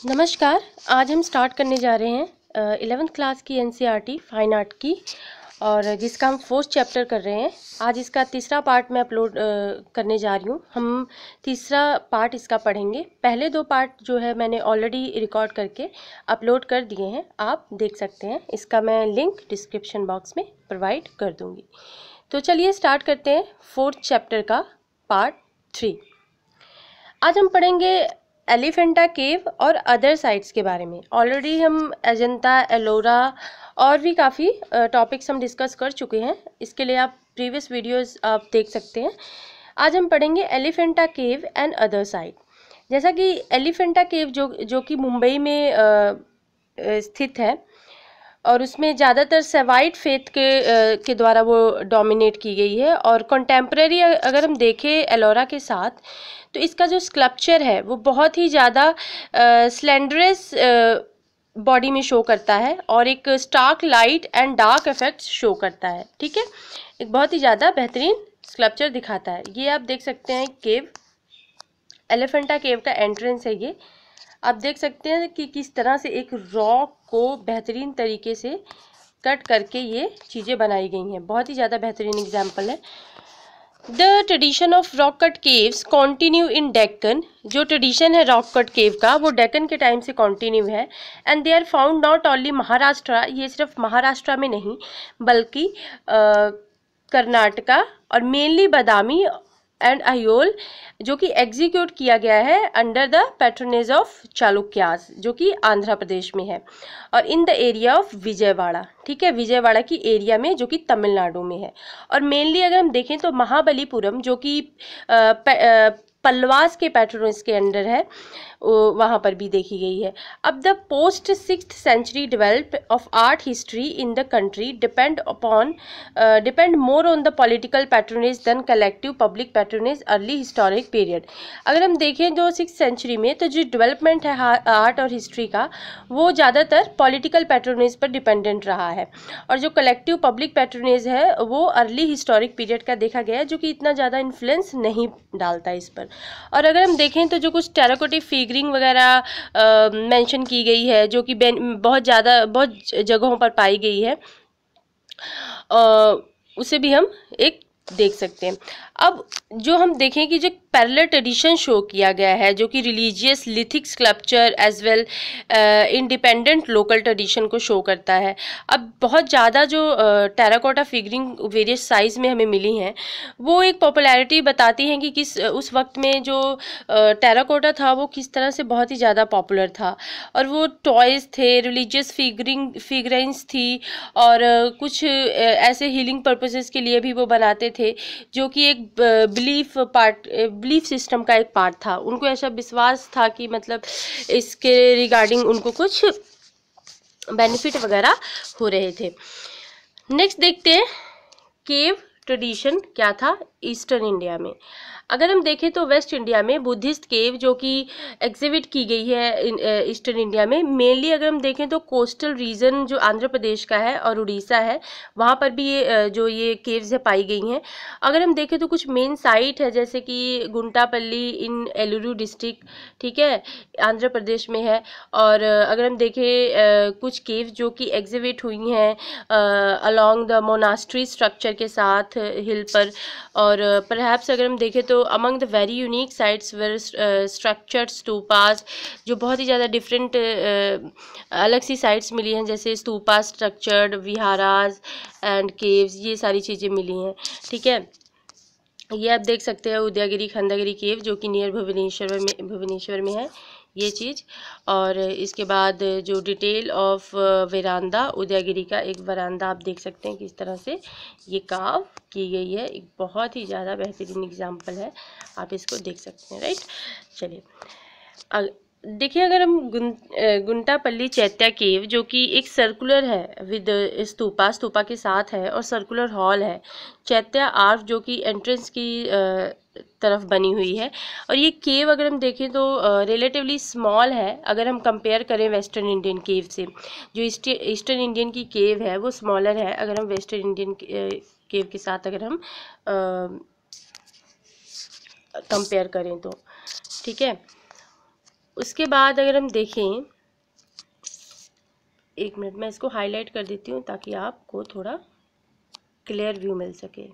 नमस्कार। आज हम स्टार्ट करने जा रहे हैं 11th क्लास की एनसीईआरटी फाइन आर्ट की, और जिसका हम 4th चैप्टर कर रहे हैं। आज इसका तीसरा पार्ट मैं अपलोड करने जा रही हूँ। हम तीसरा पार्ट इसका पढ़ेंगे। पहले दो पार्ट जो है मैंने ऑलरेडी रिकॉर्ड करके अपलोड कर दिए हैं, आप देख सकते हैं। इसका मैं लिंक डिस्क्रिप्शन बॉक्स में प्रोवाइड कर दूँगी। तो चलिए स्टार्ट करते हैं 4th चैप्टर का पार्ट 3। आज हम पढ़ेंगे एलिफेंटा केव और अदर साइट्स के बारे में। ऑलरेडी हम अजंता, एलोरा और भी काफ़ी टॉपिक्स हम डिस्कस कर चुके हैं। इसके लिए आप प्रीवियस वीडियोस आप देख सकते हैं। आज हम पढ़ेंगे Elephanta cave and other site. जैसा कि एलिफेंटा केव जो कि मुंबई में स्थित है, और उसमें ज़्यादातर सेवाइट फेथ के द्वारा वो डोमिनेट की गई है। और कंटेम्प्रेरी अगर हम देखें एलोरा के साथ, तो इसका जो स्कल्पचर है वो बहुत ही ज़्यादा स्लेंडरस बॉडी में शो करता है, और एक stark light and dark effect show करता है। ठीक है, एक बहुत ही ज़्यादा बेहतरीन स्कल्पचर दिखाता है। ये आप देख सकते हैं केव, एलिफेंटा केव का एंट्रेंस है। ये आप देख सकते हैं कि किस तरह से एक रॉक को बेहतरीन तरीके से कट करके ये चीज़ें बनाई गई हैं। बहुत ही ज़्यादा बेहतरीन एग्जाम्पल है। The tradition of rock cut caves continue in Deccan. जो ट्रेडिशन है रॉक कट केव का, वो डेक्कन के टाइम से कॉन्टिन्यू है। And they are found not only Maharashtra, ये सिर्फ महाराष्ट्र में नहीं बल्कि कर्नाटका और मेनली बादामी एंड अयोल, जो कि एग्जीक्यूट किया गया है under the patronage of Chalukyas, जो कि आंध्र प्रदेश में है, और in the area of Vijayawada. ठीक है, विजयवाड़ा की एरिया में, जो कि तमिलनाडु में है। और मेनली अगर हम देखें तो महाबलीपुरम, जो कि पल्वास के पैट्रोनेज के अंडर है, वहाँ पर भी देखी गई है। अब the post 6th century develop of art history in the country depend more on the political patronage than collective public patronage early historic period. अगर हम देखें जो 6th सेंचुरी में, तो जो डेवलपमेंट है आर्ट और हिस्ट्री का, वो ज़्यादातर पॉलिटिकल पैट्रोनेज पर डिपेंडेंट रहा है, और जो कलेक्टिव पब्लिक पैट्रोनेज है वो अर्ली हिस्टोरिक पीरियड का देखा गया है, जो कि इतना ज़्यादा इन्फ्लुएंस नहीं डालता इस पर। और अगर हम देखें तो जो कुछ टेराकोटा फिगरिंग वगैरह मेंशन की गई है, जो कि बहुत जगहों पर पाई गई है, उसे भी हम एक देख सकते हैं। अब जो हम देखें कि जो पैरेलल ट्रेडिशन शो किया गया है, जो कि religious lithic sculpture as well independent local tradition को शो करता है। अब बहुत ज़्यादा जो टेराकोटा फिगरिंग वेरियस साइज में हमें मिली हैं, वो एक पॉपुलैरिटी बताती हैं कि किस उस वक्त में जो टेराकोटा था वो किस तरह से बहुत ही ज़्यादा पॉपुलर था। और वो टॉयज़ थे, रिलीजियस फिगरेंस थी, और कुछ ऐसे हीलिंग पर्पसेस के लिए भी वो बनाते थे, जो कि एक बिलीफ सिस्टम का एक पार्ट था। उनको ऐसा विश्वास था कि मतलब इसके रिगार्डिंग उनको कुछ बेनिफिट वगैरह हो रहे थे। नेक्स्ट देखते हैं केव ट्रेडिशन क्या था ईस्टर्न इंडिया में। अगर हम देखें तो वेस्ट इंडिया में बुद्धिस्ट केव, जो कि एग्जिबिट की गई है ईस्टर्न इंडिया में, मेनली अगर हम देखें तो कोस्टल रीजन जो आंध्र प्रदेश का है और उड़ीसा है, वहाँ पर भी ये केव्स है पाई गई हैं। अगर हम देखें तो कुछ मेन साइट है, जैसे कि गुंटापल्ली इन एलुरु डिस्ट्रिक्ट, ठीक है, आंध्र प्रदेश में है। और अगर हम देखें कुछ केव्स जो कि एग्जिबिट हुई हैं अलॉन्ग द मोनास्ट्री स्ट्रक्चर के साथ हिल पर। और परहैप्स अगर हम देखें तो among the very unique sites were structured stupas, जो बहुत ही ज़्यादा डिफरेंट अलग सी साइट्स मिली हैं, जैसे stupa structured viharas and caves, ये सारी चीज़ें मिली हैं। ठीक है, ये आप देख सकते हैं उदयगिरी खंडगिरी केव, जो कि नियर भुवनेश्वर में है ये चीज़। और इसके बाद जो डिटेल ऑफ वेरांदा, उदयगिरी का एक वरांदा आप देख सकते हैं किस तरह से ये कार्व की गई है। एक बहुत ही ज़्यादा बेहतरीन एग्जांपल है, आप इसको देख सकते हैं। राइट, चलिए देखिए, अगर हम गुंटापल्ली चैत्या केव, जो कि एक सर्कुलर है विद स्तूपा के साथ है, और सर्कुलर हॉल है, चैत्या आर्फ जो कि एंट्रेंस की तरफ बनी हुई है। और ये केव अगर हम देखें तो रिलेटिवली स्मॉल है, अगर हम कंपेयर करें वेस्टर्न इंडियन केव से। जो ईस्टर्न इंडियन की केव है वो स्मॉलर है, अगर हम वेस्टर्न इंडियन केव के साथ अगर हम कंपेयर करें तो। ठीक है, उसके बाद अगर हम देखें, एक मिनट मैं इसको हाईलाइट कर देती हूँ ताकि आपको थोड़ा क्लियर व्यू मिल सके।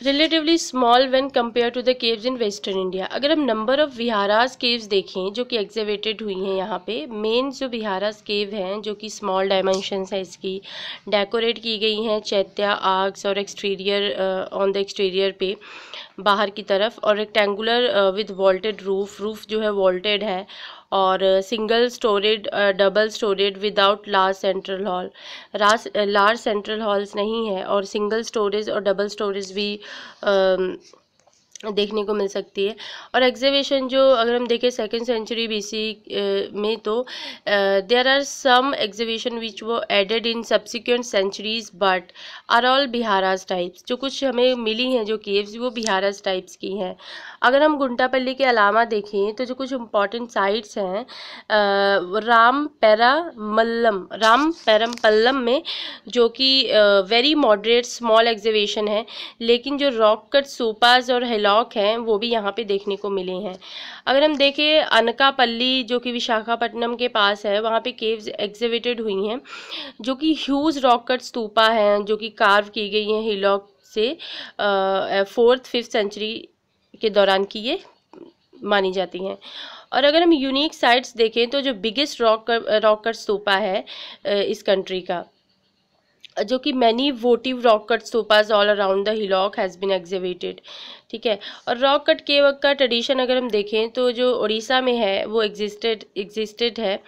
Relatively small when compare to the caves in western India. अगर हम नंबर ऑफ विहारास केव्स देखें जो कि एग्जिबिटेड हुई हैं यहाँ पे, मेन जो विहारास केव हैं जो कि स्मॉल डायमेंशंस है इसकी, डेकोरेट की गई हैं चैत्या आर्क्स और एक्सटीरियर ऑन द एक्सटीरियर पे बाहर की तरफ, और रेक्टेंगुलर विद वॉल्टेड रूफ जो है वॉल्टेड है, और single storeyed double storeyed without large central hall. Large central halls नहीं है, और सिंगल स्टोरेज और डबल स्टोरेज भी देखने को मिल सकती है। और एग्जीबिशन जो अगर हम देखें सेकेंड सेंचुरी बीसी में, तो there are some exhibition which were added in subsequent centuries but are all viharas types. जो कुछ हमें मिली हैं जो केव्स वो बिहाराज टाइप्स की हैं। अगर हम गुंटापल्ली के अलावा देखें तो जो कुछ इम्पॉर्टेंट साइट्स हैं, राम पेरम पल्लम में, जो कि वेरी मॉडरेट स्मॉल एग्जीबिशन है, लेकिन जो रॉक कट सूपाज और हिलॉक हैं वो भी यहाँ पे देखने को मिले हैं। अगर हम देखें अनकापल्ली जो कि विशाखापट्टनम के पास है, वहाँ पे केव्स एग्जिबिटेड हुई हैं जो कि ह्यूज रॉक कट स्तूपा हैं जो कि कार्व की गई हैं हिलॉक से 4th-5th सेंचुरी के दौरान की ये मानी जाती हैं। और अगर हम यूनिक साइट्स देखें तो जो बिगेस्ट रॉक कट स्तूपा है इस कंट्री का, जो कि many votive rock cut stupas all around the hillock has been exhibited. ठीक है। और रॉक कट केव का ट्रेडिशन अगर हम देखें तो जो उड़ीसा में है वो एग्जिस्टेड है।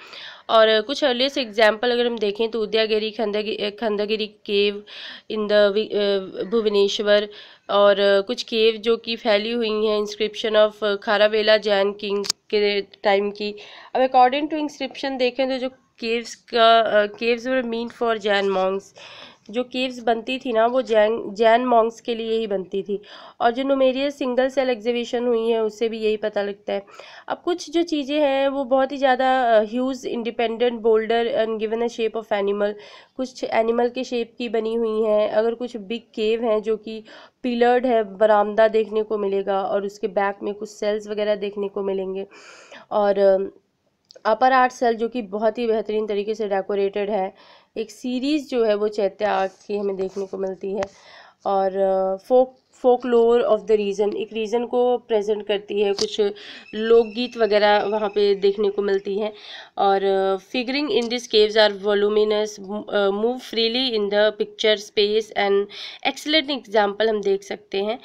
और कुछ अर्लीस्ट एग्जाम्पल अगर हम देखें तो उदयगिरी खंडगिरी केव इन द भुवनेश्वर, और कुछ केव जो कि फैली हुई हैं इंस्क्रिप्शन ऑफ खारावेला जैन किंग के टाइम की। अब अकॉर्डिंग टू इंस्क्रिप्शन देखें तो जो caves were mean for Jain Monks, जो केव्स बनती थी ना वो जैन मॉन्क्स के लिए ही बनती थी। और जो नुमेरियस सिंगल सेल एग्जीबिशन हुई है उससे भी यही पता लगता है। अब कुछ जो चीज़ें हैं वो बहुत ही ज़्यादा huge independent boulder and given a shape of animal, कुछ एनिमल के शेप की बनी हुई हैं। अगर कुछ बिग केव हैं जो कि पिलर्ड है, बरामदा देखने को मिलेगा, और उसके बैक में कुछ सेल्स वगैरह देखने को मिलेंगे। और अपर आर्ट सेल जो कि बहुत ही बेहतरीन तरीके से डेकोरेटेड है। एक सीरीज़ जो है वो चैत्य आर्ट की हमें देखने को मिलती है। और फोकलोर ऑफ द रीजन, एक रीजन को प्रेजेंट करती है, कुछ लोकगीत वगैरह वहाँ पे देखने को मिलती हैं। और figuring in this caves are voluminous, move freely in the picture space and excellent example हम देख सकते हैं।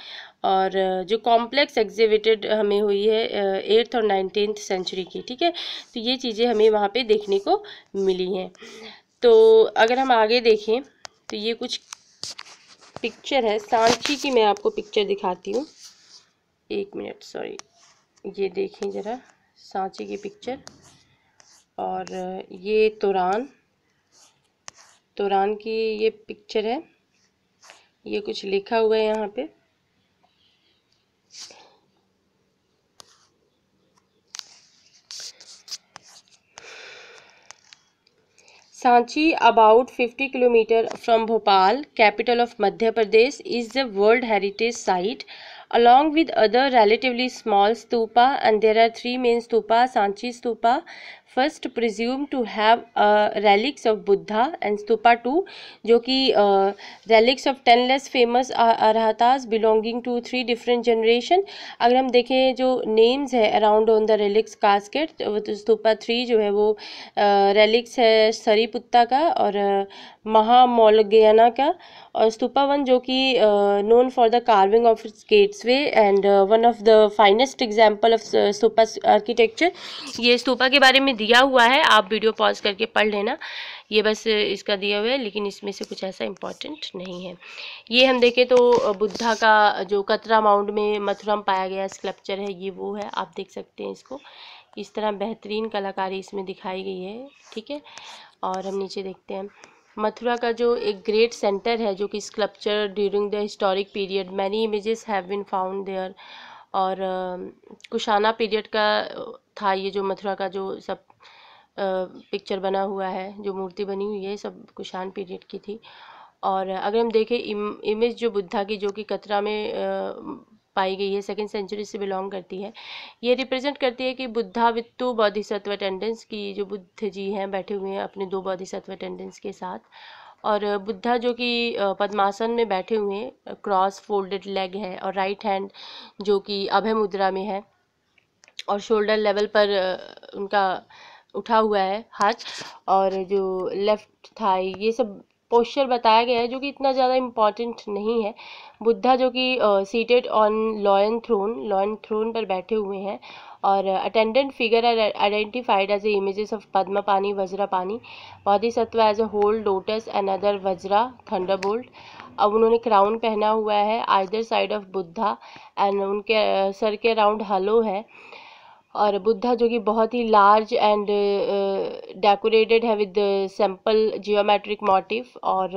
और जो कॉम्प्लेक्स एग्जिबिटेड हमें हुई है 8th और 19th सेंचुरी की। ठीक है, तो ये चीज़ें हमें वहाँ पे देखने को मिली हैं। तो अगर हम आगे देखें तो ये कुछ पिक्चर है सांची की, मैं आपको पिक्चर दिखाती हूँ। एक मिनट, सॉरी, ये देखें ज़रा सांची की पिक्चर। और ये तोरान की ये पिक्चर है, ये कुछ लिखा हुआ है यहाँ पे। Sanchi, about 50 kilometers from Bhopal, capital of Madhya Pradesh, is the World Heritage Site along with other relatively small stupa, and there are 3 main stupa. Sanchi stupa, first presumed to have relics of Buddha, and stupa 2 जो कि relics of 10 less famous arhatas belonging to 3 different generation। अगर हम देखें जो names है around on the relics casket, तो stupa 3 जो है वो relics है सरीपुत्ता का और महामौलगयाना का, और स्तूपा 1 जो कि known for the carving of its gateways and one of the finest example of stupa architecture. ये स्तूपा के बारे में दिया हुआ है, आप वीडियो पॉज करके पढ़ लेना, ये बस इसका दिया हुआ है, लेकिन इसमें से कुछ ऐसा इम्पोर्टेंट नहीं है। ये हम देखें तो बुद्धा का जो कतरा माउंट में मथुरा में पाया गया स्कल्पचर है, ये वो है, आप देख सकते हैं इसको। इस तरह बेहतरीन कलाकारी इसमें दिखाई गई है। ठीक है, और हम नीचे देखते हैं मथुरा का जो एक ग्रेट सेंटर है जो कि sculpture during the historic period, many images have been found there. और कुशाना पीरियड का था ये जो मथुरा का जो सब पिक्चर बना हुआ है, जो मूर्ति बनी हुई है, सब कुशान पीरियड की थी। और अगर हम देखें इमेज जो बुद्धा की, जो कि कतरा में पाई गई है, 2nd सेंचुरी से बिलोंग करती है, ये रिप्रेजेंट करती है कि बुद्धा विद 2 बोधिसत्व अटेंडेंस की, जो बुद्ध जी हैं बैठे हुए हैं अपने 2 बोधिसत्व अटेंडेंस के साथ। और बुद्धा जो कि पद्मासन में बैठे हुए हैं, क्रॉस फोल्डेड लेग है, और राइट हैंड जो कि अभय मुद्रा में है, और शोल्डर लेवल पर उनका उठा हुआ है हाथ, और जो लेफ्ट थाई, ये सब पोस्चर बताया गया है जो कि इतना ज़्यादा इम्पॉर्टेंट नहीं है। बुद्धा जो कि सीटेड ऑन लॉयन थ्रोन पर बैठे हुए हैं, और attendant figure are identified as a images of Padmapani, Vajrapani, Bodhisattva as a whole lotus and other vajra thunderbolt. अब उन्होंने क्राउन पहना हुआ है either side of Buddha, and उनके सर के अराउंड हलो है, और बुद्धा जो कि बहुत ही लार्ज एंड डेकोरेटेड है विद सिंपल जियोमेट्रिक मोटिव। और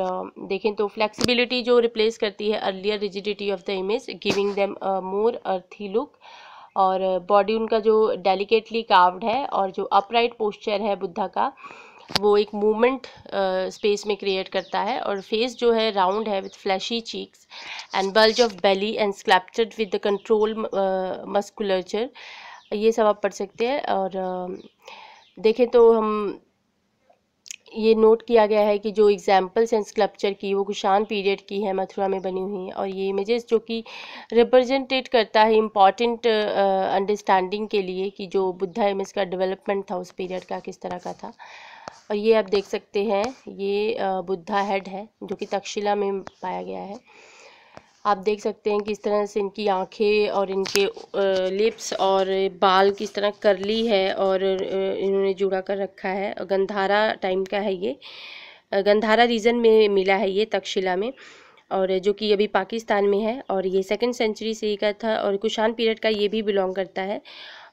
देखें तो फ्लेक्सिबिलिटी जो रिप्लेस करती है earlier rigidity of the image, giving them मोर अर्थी लुक। और बॉडी उनका जो डेलिकेटली कार्व्ड है, और जो अपराइट पोस्चर है बुद्धा का, वो एक मूवमेंट स्पेस में क्रिएट करता है। और फेस जो है राउंड है with fleshy cheeks and bulge of belly and sculptured with the control musculature. ये सब आप पढ़ सकते हैं। और देखें तो हम ये नोट किया गया है कि जो एग्जाम्पल्स हैं स्कल्पचर की, वो कुषाण पीरियड की है, मथुरा में बनी हुई हैं। और ये इमेजेस जो कि रिप्रेजेंटेट करता है इम्पॉर्टेंट अंडरस्टैंडिंग के लिए कि जो बुद्धा इमेज का डेवलपमेंट था उस पीरियड का किस तरह का था। और ये आप देख सकते हैं, ये बुद्धा हेड है जो कि तक्षशिला में पाया गया है। आप देख सकते हैं किस तरह से इनकी आंखें और इनके लिप्स और बाल किस तरह करली है, और इन्होंने जुड़ा कर रखा है। गंधारा टाइम का है ये, गंधारा रीजन में मिला है ये तक्षशिला में, और जो कि अभी पाकिस्तान में है। और ये 2nd सेंचुरी से ही का था, और कुषाण पीरियड का ये भी बिलोंग करता है,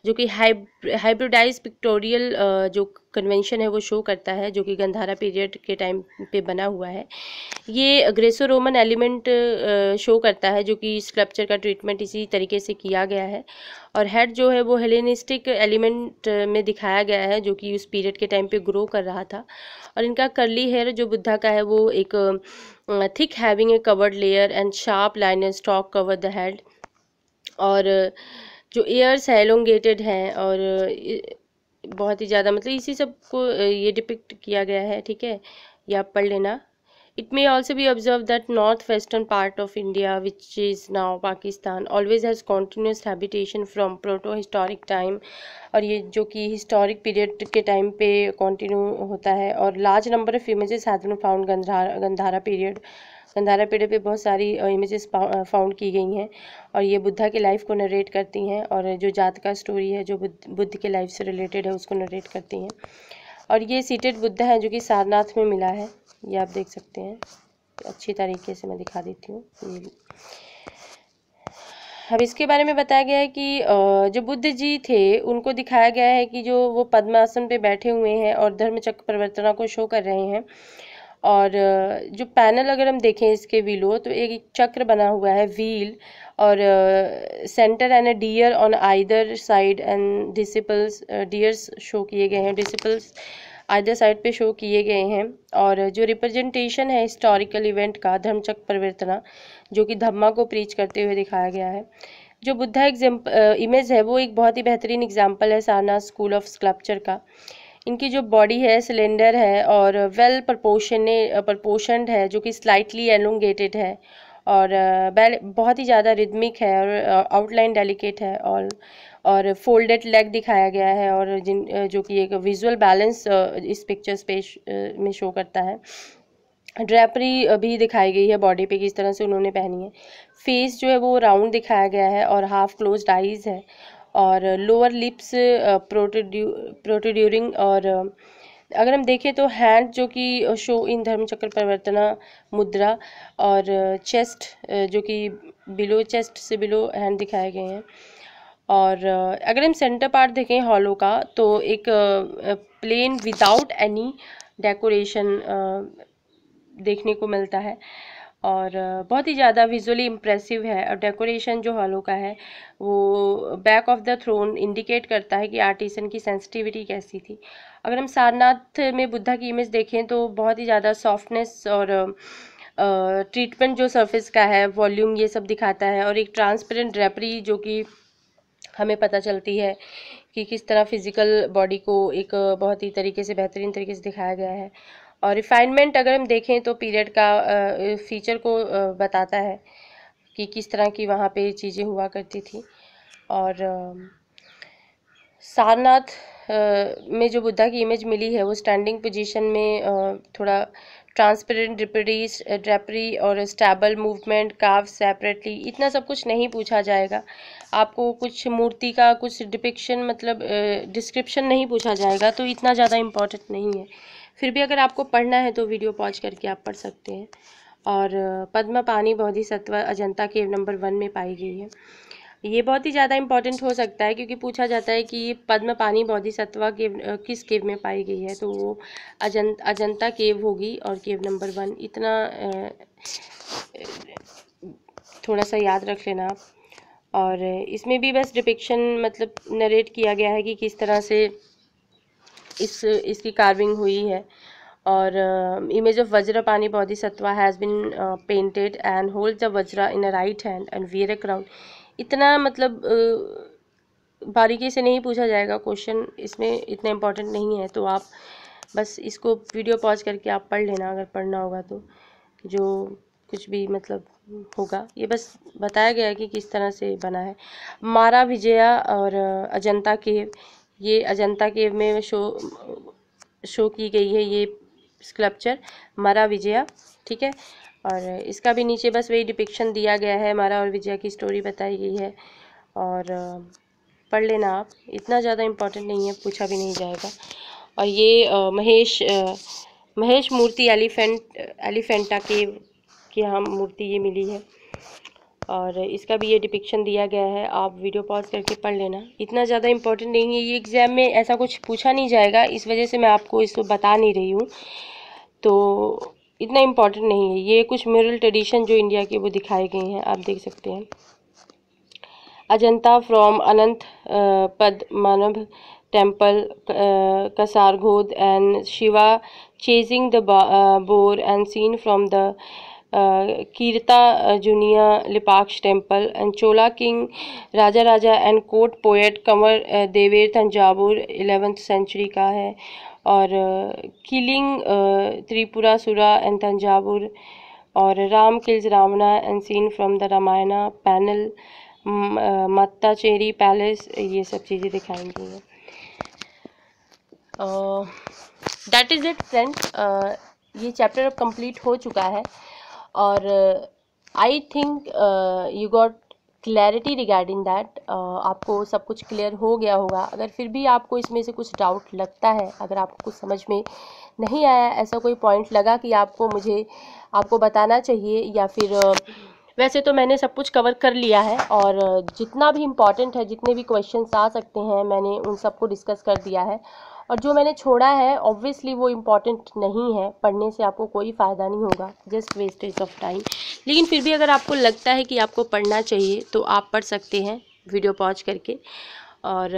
जो कि हाइब्रिडाइज पिक्टोरियल जो कन्वेंशन है वो शो करता है, जो कि गंधारा पीरियड के टाइम पे बना हुआ है। ये ग्रेसो रोमन एलिमेंट शो करता है, जो कि स्कल्पचर का ट्रीटमेंट इसी तरीके से किया गया है। और हेड जो है वो हेलेनिस्टिक एलिमेंट में दिखाया गया है, जो कि उस पीरियड के टाइम पे ग्रो कर रहा था। और इनका कर्ली हेयर जो बुद्धा का है वो एक thick having a covered layer and sharp line stock cover the head. और जो ईयर्स है एलोंगेटेड हैं, और बहुत ही ज़्यादा, मतलब इसी सब को ये डिपिक्ट किया गया है। ठीक है, ये आप पढ़ लेना। It may also be observed that northwestern part of India, which is now Pakistan, always has continuous habitation from proto-historic time, और ये जो कि हिस्टोरिक पीरियड के टाइम पे कंटिन्यू होता है। और large number of images have been found Gandhara period पे बहुत सारी इमेजेस फाउंड की गई हैं, और ये बुद्धा के लाइफ को नरेट करती हैं, और जो जात का स्टोरी है जो बुद्ध के लाइफ से रिलेटेड है उसको नरेट करती हैं। और ये सीटेड बुद्धा है जो कि सारनाथ में मिला है, ये आप देख सकते हैं। अच्छी तरीके से मैं दिखा देती हूँ। अब इसके बारे में बताया गया है कि जो बुद्ध जी थे उनको दिखाया गया है कि जो वो पद्मासन पे बैठे हुए हैं और धर्मचक्र परिवर्तना को शो कर रहे हैं। और जो पैनल अगर हम देखें इसके व्हीलो, तो एक चक्र बना हुआ है व्हील, और centre and a deer on either side, and disciples deers show किए गए हैं, डिसिपल्स आइदर साइड पे शो किए गए हैं। और जो रिप्रेजेंटेशन है हिस्टोरिकल इवेंट का, धर्मचक्र परिवर्तना, जो कि धम्मा को प्रीच करते हुए दिखाया गया है। जो बुद्धा इमेज है वो एक बहुत ही बेहतरीन एग्जाम्पल है सारनाथ स्कूल ऑफ स्कल्पचर का। इनकी जो बॉडी है सिलेंडर है और वेल प्रपोर्शनड है, जो कि स्लाइटली एलोंगेटेड है, और बहुत ही ज़्यादा रिदमिक है, और आउटलाइन डेलिकेट है, और फोल्डेड लेग दिखाया गया है, और जो कि एक विजुअल बैलेंस इस पिक्चर स्पेस में शो करता है। ड्रेपरी भी दिखाई गई है बॉडी पे, किस तरह से उन्होंने पहनी है। फेस जो है वो राउंड दिखाया गया है, और हाफ क्लोज्ड आईज है, और लोअर लिप्स प्रोट्रूडिंग। और अगर हम देखें तो हैंड जो कि शो इन धर्मचक्र परिवर्तना मुद्रा, और चेस्ट जो कि बिलो, चेस्ट से बिलो हैंड दिखाए गए हैं। और अगर हम सेंटर पार्ट देखें हॉलो का, तो एक प्लेन विदाउट एनी डेकोरेशन देखने को मिलता है, और बहुत ही ज़्यादा विजुअली इम्प्रेसिव है। और डेकोरेशन जो हॉलो का है वो back of the throne indicate करता है कि आर्टिसन की सेंसिटिविटी कैसी थी। अगर हम सारनाथ में बुद्धा की इमेज देखें तो बहुत ही ज़्यादा सॉफ्टनेस और ट्रीटमेंट जो सरफेस का है, वॉल्यूम, ये सब दिखाता है। और एक ट्रांसपेरेंट ड्रेपरी जो कि हमें पता चलती है कि किस तरह फिजिकल बॉडी को एक बहुत ही तरीके से, बेहतरीन तरीके से दिखाया गया है। और रिफाइनमेंट अगर हम देखें तो पीरियड का फीचर को बताता है कि किस तरह की वहाँ पे चीज़ें हुआ करती थी। और सारनाथ में जो बुद्धा की इमेज मिली है वो स्टैंडिंग पोजीशन में थोड़ा ट्रांसपेरेंट ड्रेपरी और स्टेबल मूवमेंट, कार्व सेपरेटली, इतना सब कुछ नहीं पूछा जाएगा आपको। कुछ मूर्ति का कुछ डिपिक्शन मतलब डिस्क्रिप्शन नहीं पूछा जाएगा, तो इतना ज़्यादा इम्पोर्टेंट नहीं है। फिर भी अगर आपको पढ़ना है तो वीडियो पॉज करके आप पढ़ सकते हैं। और पद्मपाणि बोधिसत्व अजंता केव नंबर 1 में पाई गई है। ये बहुत ही ज़्यादा इम्पोर्टेंट हो सकता है क्योंकि पूछा जाता है कि पद्मपाणि बोधिसत्व केव किस केव में पाई गई है, तो वो अजंता केव होगी और केव नंबर 1। इतना थोड़ा सा याद रख लेना आप। और इसमें भी बस डिपिक्शन मतलब नरेट किया गया है कि किस तरह से इसकी कार्विंग हुई है। और image of Vajrapani Bodhisattva has been painted and holds the vajra in a right hand and wear a crown. इतना मतलब बारीकी से नहीं पूछा जाएगा क्वेश्चन, इसमें इतना इम्पोर्टेंट नहीं है। तो आप बस इसको वीडियो पॉज करके आप पढ़ लेना अगर पढ़ना होगा तो, जो कुछ भी मतलब होगा। ये बस बताया गया है कि किस तरह से बना है। मारा विजया और अजंता केव, ये अजंता केव में शो की गई है ये स्कल्पचर मारा विजया, ठीक है। और इसका भी नीचे बस वही डिपिक्शन दिया गया है, मारा और विजया की स्टोरी बताई गई है। और पढ़ लेना आप, इतना ज़्यादा इम्पोर्टेंट नहीं है, पूछा भी नहीं जाएगा। और ये महेश मूर्ति एलिफेंटा केव की यहाँ मूर्ति ये मिली है। और इसका भी ये डिपिक्शन दिया गया है, आप वीडियो पॉज करके पढ़ लेना, इतना ज़्यादा इम्पोर्टेंट नहीं है। ये एग्ज़ाम में ऐसा कुछ पूछा नहीं जाएगा, इस वजह से मैं आपको इसको बता नहीं रही हूँ, तो इतना इम्पोर्टेंट नहीं है। ये कुछ म्यूरल ट्रेडिशन जो इंडिया के वो दिखाए गए हैं, आप देख सकते हैं। Ajanta from Anantha Padmanabha temple, Kasargod, and Shiva chasing the boar, and seen from the Kirta Junia Lipaksh temple, and Chola king Raja and court poet Kamar Dever Thanjavur 11th century का है। और killing Tripurasura and Thanjavur, और Ram kills Ravana and seen from the Ramayana panel, Mattancherry palace, ये सब चीज़ें दिखाएंगी। That is it friend, ये chapter अब कंप्लीट हो चुका है। और I think you got clarity regarding that, आपको सब कुछ क्लियर हो गया होगा। अगर फिर भी आपको इसमें से कुछ डाउट लगता है, अगर आपको कुछ समझ में नहीं आया, ऐसा कोई पॉइंट लगा कि आपको बताना चाहिए, या फिर वैसे तो मैंने सब कुछ कवर कर लिया है, और जितना भी इम्पॉर्टेंट है, जितने भी क्वेश्चंस आ सकते हैं, मैंने उन सबको डिस्कस कर दिया है। और जो मैंने छोड़ा है ऑब्वियसली वो इम्पॉर्टेंट नहीं है, पढ़ने से आपको कोई फ़ायदा नहीं होगा, जस्ट वेस्टेज ऑफ टाइम। लेकिन फिर भी अगर आपको लगता है कि आपको पढ़ना चाहिए तो आप पढ़ सकते हैं वीडियो पॉज करके। और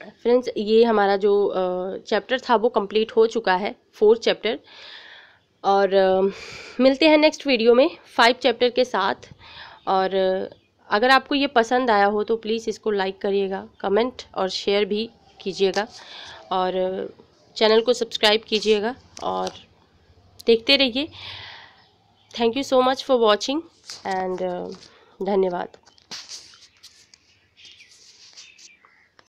फ्रेंड्स, ये हमारा जो चैप्टर था वो कंप्लीट हो चुका है, 4th चैप्टर। और मिलते हैं नेक्स्ट वीडियो में 5 चैप्टर के साथ। और अगर आपको ये पसंद आया हो तो प्लीज़ इसको लाइक करिएगा, कमेंट और शेयर भी कीजिएगा, और चैनल को सब्सक्राइब कीजिएगा और देखते रहिए। Thank you so much for watching and धन्यवाद।